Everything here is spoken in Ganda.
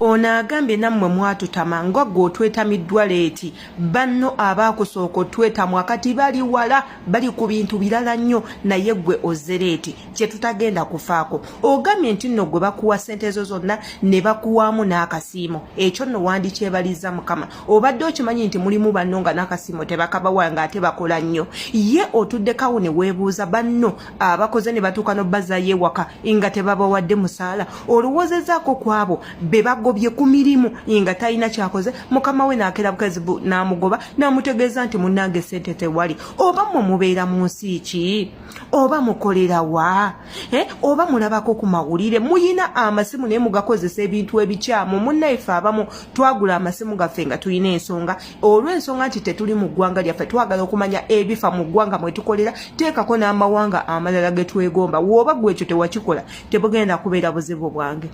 Ono agambye nammwe mwatutama nga gwe otwetamiddwa leeti banno abaakusooka otwetamu akati bali wala bali ku bintu birala nnyo naye gwe ozze leeti kye tutagenda kufaako. Ogambye nti nno gwe bakuwa ssente zo zonna ne bakuwaamu n'akasiimo ekyo nno wandikyebaliza Mukama. Obadde okimanyi nti mulimu banno nga n'akasiimo tebakabawa ng'ate bakola nnyo. Ye otuddekawo ne weebuuza banno abakoze ne batuuka n'obbazaayo ewaka nga tebabawadde musaala olowoozezaako kwabo be bagobye ku mirimu nga talina kyakoze Mukama we n'akeera bukazi n'amugoba n'amutegeeza nti munnange ssente tewali. Oba mmwe mubeera mu nsi ki? Oba mukolera wa? Oba mulabako ku mawulire muyina amasimu naye mugakozesa ebintu ebikyamu. Munnaife abamu twagula amasimu gaffe nga tulina ensonga olw'ensonga nti tetuli mu ggwanga lyaffe twagala okumanya ebifa mu ggwanga mwe tukolera teekako n'amawanga amalala ge twegomba. W'oba gwe ekyo tewakikola tebugenda kubeera buzibu bwange.